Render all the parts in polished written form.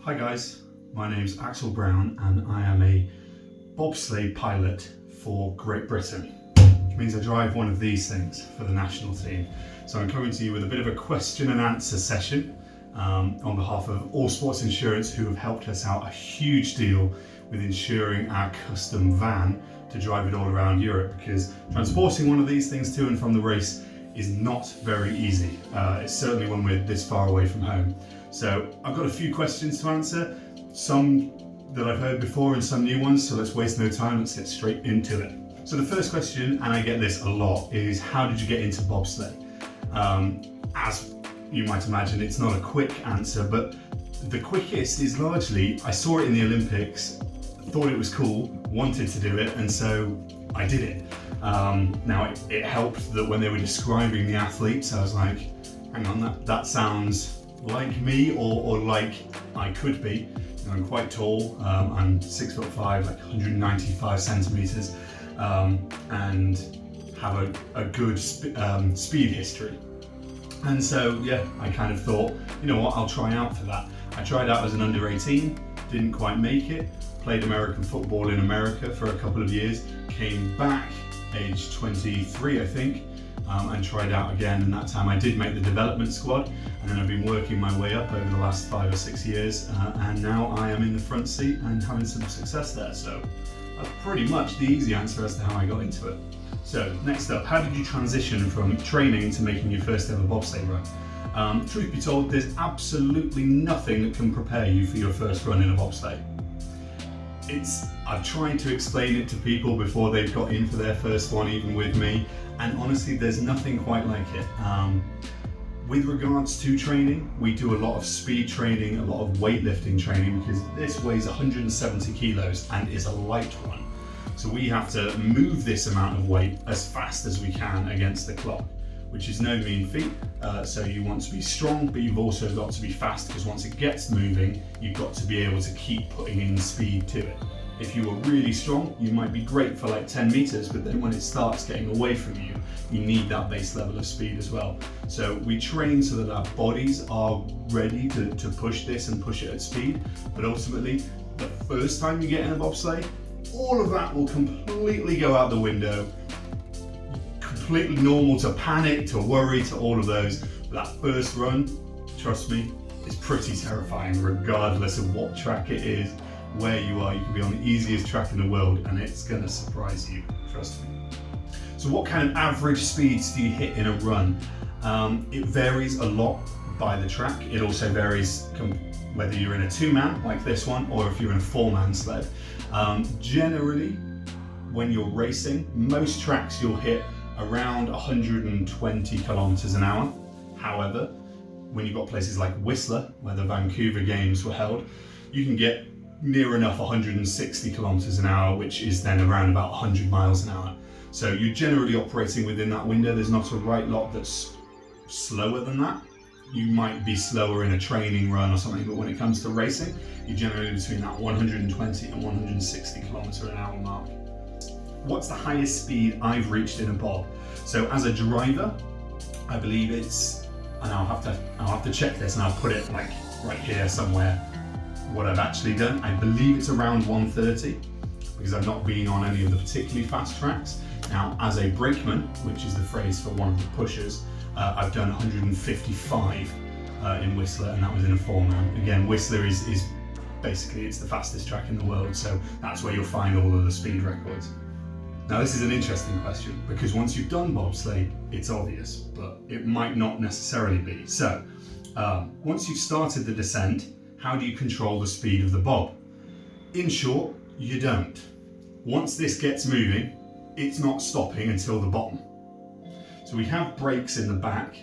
Hi guys, my name's Axel Brown and I am a bobsleigh pilot for Great Britain, which means I drive one of these things for the national team. So I'm coming to you with a bit of a question and answer session on behalf of All Sport Insuance, who have helped us out a huge deal with insuring our custom van to drive it all around Europe, because transporting one of these things to and from the race is not very easy. It's certainly when we're this far away from home. So I've got a few questions to answer, some that I've heard before and some new ones, so let's waste no time, let's get straight into it. So the first question, and I get this a lot, is how did you get into bobsleigh? As you might imagine, it's not a quick answer, but the quickest is largely, I saw it in the Olympics, thought it was cool, wanted to do it, and so I did it. Now it helped that when they were describing the athletes, I was like, hang on, that sounds like me or like I could be. You know, I'm quite tall, I'm 6'5", like 195 centimeters, and have a good speed history. And so, yeah, I kind of thought, you know what, I'll try out for that. I tried out as an under 18, didn't quite make it, played American football in America for a couple of years, came back age 23, I think, and tried out again, and that time I did make the development squad, and then I've been working my way up over the last 5 or 6 years, and now I am in the front seat and having some success there. So that's pretty much the easy answer as to how I got into it. So next up, how did you transition from training to making your first ever bobsleigh run? Truth be told, there's absolutely nothing that can prepare you for your first run in a bobsleigh. I've tried to explain it to people before they've got in for their first one, even with me, and honestly there's nothing quite like it. With regards to training, we do a lot of speed training, a lot of weightlifting training, because this weighs 170 kilos and is a light one. So we have to move this amount of weight as fast as we can against the clock, which is no mean feat. So you want to be strong, but you've also got to be fast, because once it gets moving, you've got to be able to keep putting in speed to it. If you were really strong, you might be great for like 10 meters, but then when it starts getting away from you, you need that base level of speed as well. So we train so that our bodies are ready to push this and push it at speed. But ultimately, the first time you get in a bobsleigh, all of that will completely go out the window. Completely normal to panic, to worry, to all of those. But that first run, trust me, is pretty terrifying, regardless of what track it is, where you are. You can be on the easiest track in the world and it's gonna surprise you, trust me. So what kind of average speeds do you hit in a run? It varies a lot by the track. It also varies whether you're in a 2-man like this one or if you're in a 4-man sled. Generally, when you're racing, most tracks you'll hit around 120 kilometers an hour. However, when you've got places like Whistler, where the Vancouver Games were held, you can get near enough 160 kilometers an hour, which is then around about 100 miles an hour. So you're generally operating within that window. There's not a right lot that's slower than that. You might be slower in a training run or something, but when it comes to racing, you're generally between that 120 and 160 kilometer an hour mark. What's the highest speed I've reached in a bob? So as a driver, I believe it's, and I'll have to check this and I'll put it like right here somewhere, what I've actually done. I believe it's around 130, because I've not been on any of the particularly fast tracks. Now, as a brakeman, which is the phrase for one of the pushers, I've done 155 in Whistler, and that was in a 4-man. Again, Whistler is basically, it's the fastest track in the world, so that's where you'll find all of the speed records. Now this is an interesting question, because once you've done bobsleigh, it's obvious, but it might not necessarily be. So, once you've started the descent, how do you control the speed of the bob? In short, you don't. Once this gets moving, it's not stopping until the bottom. So we have brakes in the back,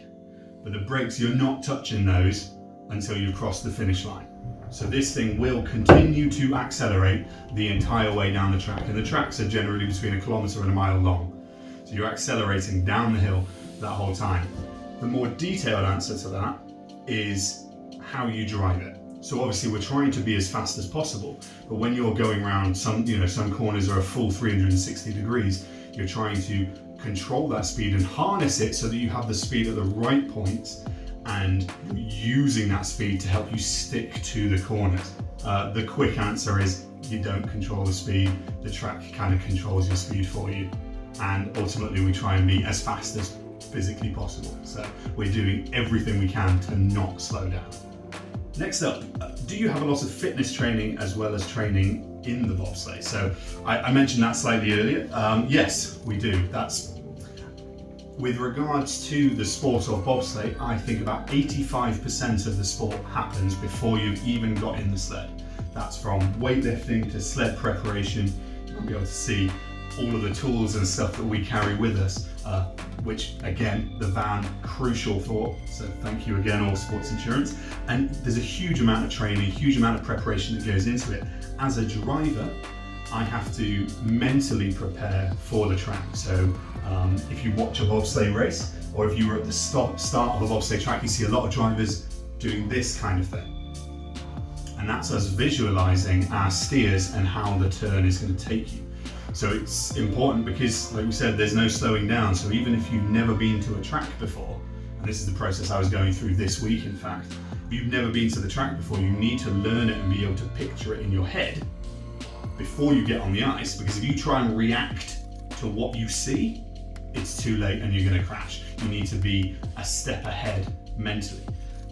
but the brakes, you're not touching those until you cross the finish line. So this thing will continue to accelerate the entire way down the track, and the tracks are generally between 1 kilometer and 1 mile long. So you're accelerating down the hill that whole time. The more detailed answer to that is how you drive it. So obviously we're trying to be as fast as possible, but when you're going around some corners are a full 360 degrees, you're trying to control that speed and harness it so that you have the speed at the right points and using that speed to help you stick to the corners. The quick answer is you don't control the speed, the track kind of controls your speed for you, and ultimately we try and be as fast as physically possible. So we're doing everything we can to not slow down. Next up, do you have a lot of fitness training as well as training in the bobsleigh? So I mentioned that slightly earlier. Yes, we do. That's with regards to the sport of bobsleigh. I think about 85% of the sport happens before you've even got in the sled. That's from weightlifting to sled preparation. You'll be able to see all of the tools and stuff that we carry with us, which again, the van, crucial for. So thank you again, All Sport Insuance. And there's a huge amount of training, a huge amount of preparation that goes into it. As a driver, I have to mentally prepare for the track. So if you watch a bobsleigh race, or if you were at the start of a bobsleigh track, you see a lot of drivers doing this kind of thing. And that's us visualizing our steers and how the turn is going to take you. So it's important because, like we said, there's no slowing down. So even if you've never been to a track before, and this is the process I was going through this week, in fact, if you've never been to the track before, you need to learn it and be able to picture it in your head before you get on the ice, because if you try and react to what you see, it's too late and you're going to crash. You need to be a step ahead mentally.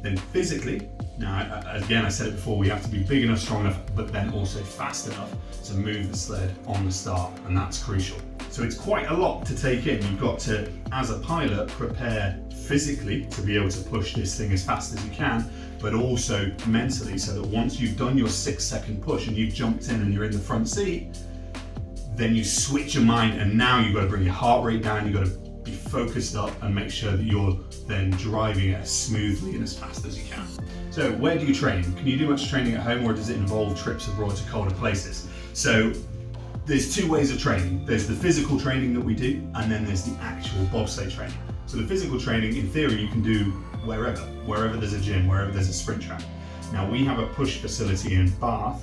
Then physically, now again, I said it before, we have to be big enough, strong enough, but then also fast enough to move the sled on the start, and that's crucial. So it's quite a lot to take in. You've got to, as a pilot, prepare physically to be able to push this thing as fast as you can, but also mentally, so that once you've done your 6-second push and you've jumped in and you're in the front seat, then you switch your mind, and now you've got to bring your heart rate down, you've got to be focused up and make sure that you're then driving it as smoothly and as fast as you can. So where do you train? Can you do much training at home, or does it involve trips abroad to colder places? So there's two ways of training. There's the physical training that we do, and then there's the actual bobsleigh training. So the physical training, in theory, you can do wherever there's a gym, wherever there's a sprint track. Now we have a push facility in Bath,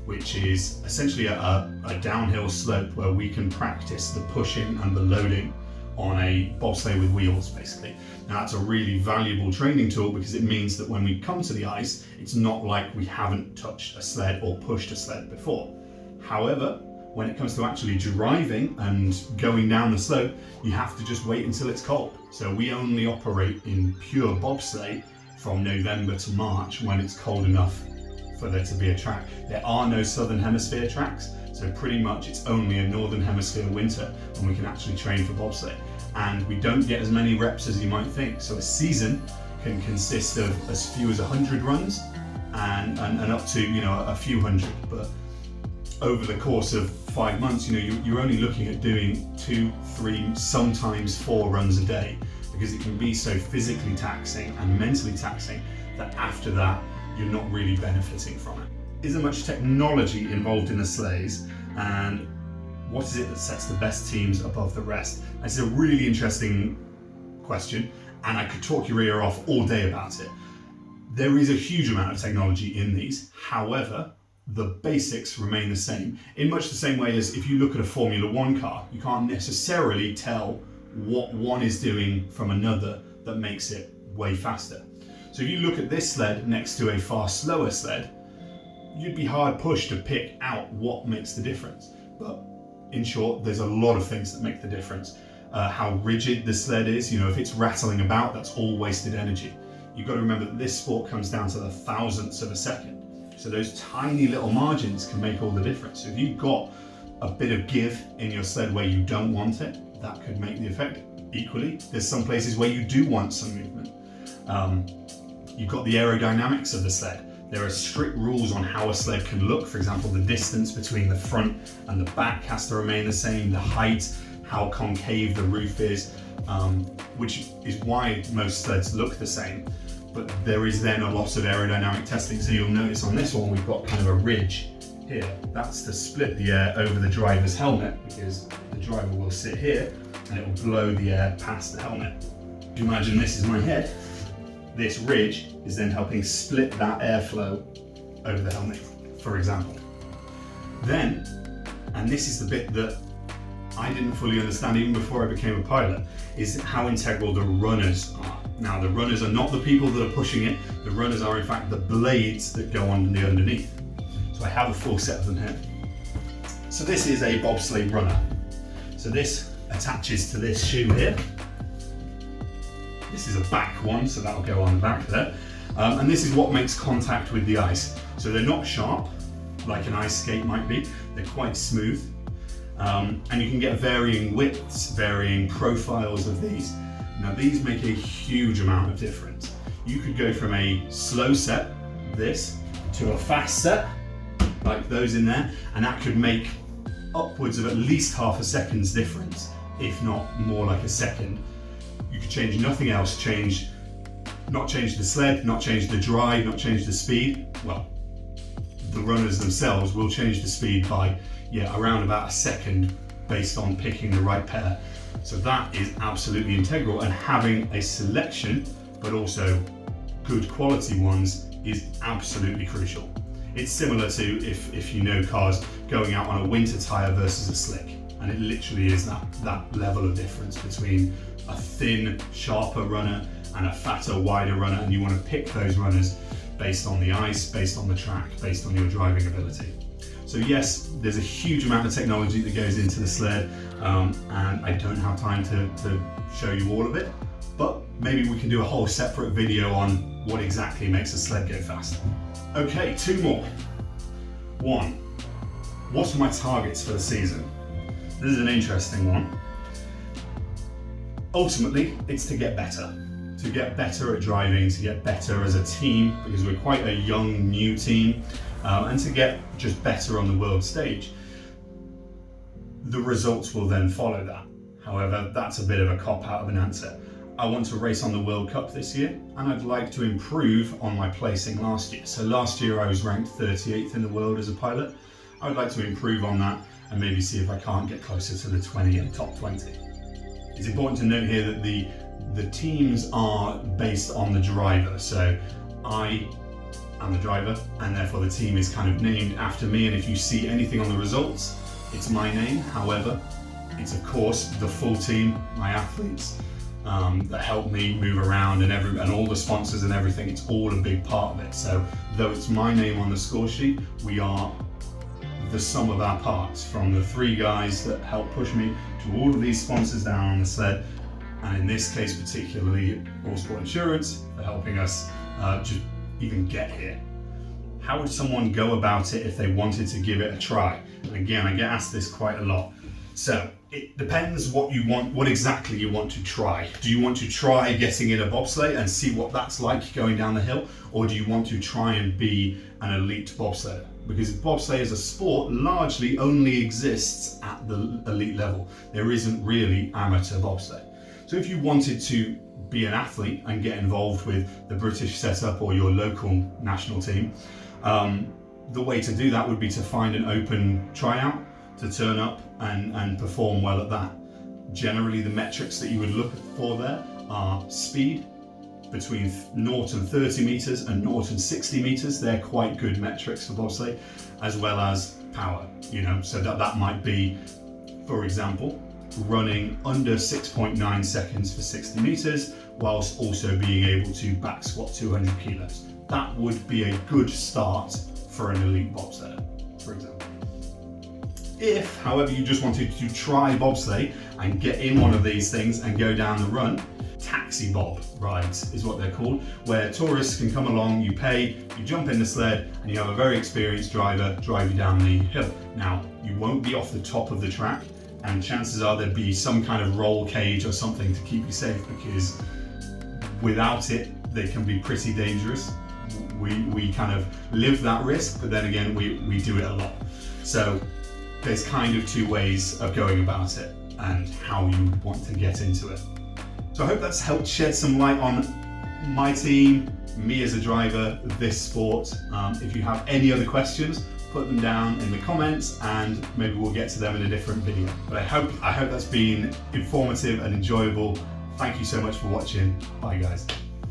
which is essentially a downhill slope where we can practice the pushing and the loading on a bobsleigh with wheels, basically. Now that's a really valuable training tool, because it means that when we come to the ice, it's not like we haven't touched a sled or pushed a sled before. However, when it comes to actually driving and going down the slope, you have to just wait until it's cold. So we only operate in pure bobsleigh from November to March, when it's cold enough for there to be a track. There are no Southern Hemisphere tracks, so pretty much it's only a Northern Hemisphere winter when we can actually train for bobsleigh. And we don't get as many reps as you might think. So a season can consist of as few as 100 runs and up to, a few hundred. But over the course of 5 months, you're only looking at doing 2, 3, sometimes 4 runs a day, because it can be so physically taxing and mentally taxing that after that, you're not really benefiting from it. Is there much technology involved in the sleighs, and what is it that sets the best teams above the rest? This is a really interesting question, and I could talk your ear off all day about it. There is a huge amount of technology in these. However, the basics remain the same, in much the same way as if you look at a Formula One car, you can't necessarily tell what one is doing from another that makes it way faster. So if you look at this sled next to a far slower sled, you'd be hard pushed to pick out what makes the difference. But in short, there's a lot of things that make the difference. How rigid the sled is, if it's rattling about, that's all wasted energy. You've got to remember that this sport comes down to the thousandths of a second. So those tiny little margins can make all the difference. So if you've got a bit of give in your sled where you don't want it, that could make the effect. Equally, there's some places where you do want some movement. You've got the aerodynamics of the sled. There are strict rules on how a sled can look. For example, the distance between the front and the back has to remain the same, the height, how concave the roof is, which is why most sleds look the same. But there is then a lot of aerodynamic testing. So you'll notice on this one, we've got kind of a ridge here. That's to split the air over the driver's helmet, because the driver will sit here and it will blow the air past the helmet. If you imagine this is my head, this ridge is then helping split that airflow over the helmet, for example. Then, and this is the bit that I didn't fully understand even before I became a pilot, is how integral the runners are. Now the runners are not the people that are pushing it, the runners are in fact the blades that go on the underneath. So I have a full set of them here. So this is a bobsleigh runner. So this attaches to this shoe here. This is a back one, so that'll go on the back there. And this is what makes contact with the ice. So they're not sharp, like an ice skate might be. They're quite smooth. And you can get varying widths, varying profiles of these. Now these make a huge amount of difference. You could go from a slow set, this, to a fast set, like those in there, and that could make upwards of at least half a second's difference, if not more like a second. You could change nothing else, not change the sled, not change the drive, not change the speed. Well, the runners themselves will change the speed by, around about a second based on picking the right pair. So that is absolutely integral, and having a selection, but also good quality ones, is absolutely crucial. It's similar to, if you know cars, going out on a winter tyre versus a slick. And it literally is that level of difference between a thin, sharper runner and a fatter, wider runner, and you want to pick those runners based on the ice, based on the track, based on your driving ability. So yes, there's a huge amount of technology that goes into the sled, and I don't have time to show you all of it, but maybe we can do a whole separate video on what exactly makes a sled go fast. Okay, 2 more. 1, what are my targets for the season? This is an interesting one. Ultimately, it's to get better at driving, to get better as a team, because we're quite a young, new team, and to get just better on the world stage. The results will then follow that. However, that's a bit of a cop-out of an answer. I want to race on the World Cup this year, and I'd like to improve on my placing last year. So last year I was ranked 38th in the world as a pilot. I would like to improve on that and maybe see if I can't get closer to the 20 and top 20. It's important to note here that the teams are based on the driver. So I am the driver, and therefore the team is kind of named after me, and if you see anything on the results, it's my name. However, it's of course the full team, my athletes, that help me move around, and all the sponsors and everything. It's all a big part of it. So though it's my name on the score sheet, we are the sum of our parts, from the 3 guys that help push me to all of these sponsors down on the sled, and in this case particularly All Sport Insurance for helping us just even get here. How would someone go about it if they wanted to give it a try? And again, I get asked this quite a lot. So it depends what you want, what exactly you want to try. Do you want to try getting in a bobsleigh and see what that's like going down the hill? Or do you want to try and be an elite bobsledder? Because bobsleigh as a sport largely only exists at the elite level. There isn't really amateur bobsleigh. So if you wanted to be an athlete and get involved with the British setup or your local national team, the way to do that would be to find an open tryout, to turn up and perform well at that. Generally, the metrics that you would look for there are speed between 0 and 30 meters and 0 and 60 meters. They're quite good metrics for bobsleigh, as well as power. So that might be, for example, running under 6.9 seconds for 60 meters, whilst also being able to back squat 200 kilos. That would be a good start for an elite bobsledder, for example. If, however, you just wanted to try bobsleigh and get in one of these things and go down the run, taxi bob rides is what they're called, where tourists can come along, you pay, you jump in the sled, and you have a very experienced driver drive you down the hill. Now, you won't be off the top of the track, and chances are there'd be some kind of roll cage or something to keep you safe, because without it, they can be pretty dangerous. We kind of live that risk, but then again, we do it a lot. So there's kind of 2 ways of going about it and how you want to get into it. So I hope that's helped shed some light on my team, me as a driver, this sport. If you have any other questions, put them down in the comments and maybe we'll get to them in a different video. But I hope that's been informative and enjoyable. Thank you so much for watching. Bye guys.